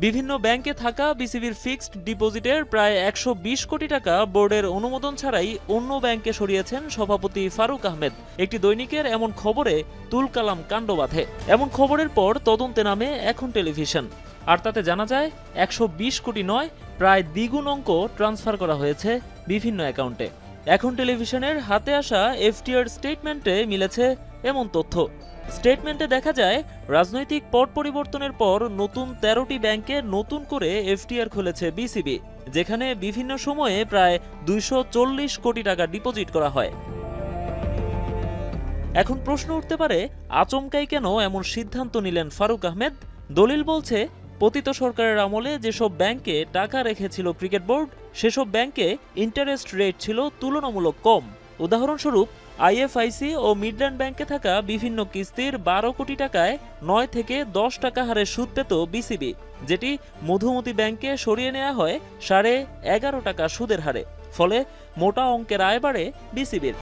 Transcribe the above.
বিভিন্ন ব্যাংকে থাকা বিসিবির ফিক্সড ডিপোজিটের প্রায় ১২০ কোটি টাকা বোর্ডের অনুমোদন ছাড়াই অন্য ব্যাংকে সরিয়েছেন সভাপতি ফারুক আহমেদ। একটি দৈনিকের এমন খবরে তুলকালাম কাণ্ড বাঁধে। এমন খবরের পর তদন্তে নামে এখন টেলিভিশন। আর তাতে জানা যায় ১২০ কোটি নয়, প্রায় দ্বিগুণ অঙ্ক ট্রান্সফার করা হয়েছে বিভিন্ন অ্যাকাউন্টে। এখন টেলিভিশনের হাতে আসা এফটিআর স্টেটমেন্টে মিলেছে এমন তথ্য। স্টেটমেন্টে দেখা যায়, রাজনৈতিক পট পরিবর্তনের পর নতুন ১৩টি ব্যাংকে নতুন করে এফটিআর খুলেছে বিসিবি, যেখানে বিভিন্ন সময়ে প্রায় ২৪০ কোটি টাকা ডিপোজিট করা হয়। এখন প্রশ্ন উঠতে পারে, আচমকাই কেন এমন সিদ্ধান্ত নিলেন ফারুক আহমেদ? দলিল বলছে, পতিত সরকারের আমলে যেসব ব্যাংকে টাকা রেখেছিল ক্রিকেট বোর্ড, সেসব ব্যাংকে ইন্টারেস্ট রেট ছিল তুলনামূলক কম। উদাহরণস্বরূপ, আইএফআইসি ও মিডল্যান্ড ব্যাংকে থাকা বিভিন্ন কিস্তির ১২ কোটি টাকায় ৯ থেকে ১০ টাকা হারে সুদ পেত বিসিবি, যেটি মধুমতি ব্যাংকে সরিয়ে নেওয়া হয় ১১.৫ টাকা সুদের হারে। ফলে মোটা অঙ্কের আয় বাড়ে বিসিবির।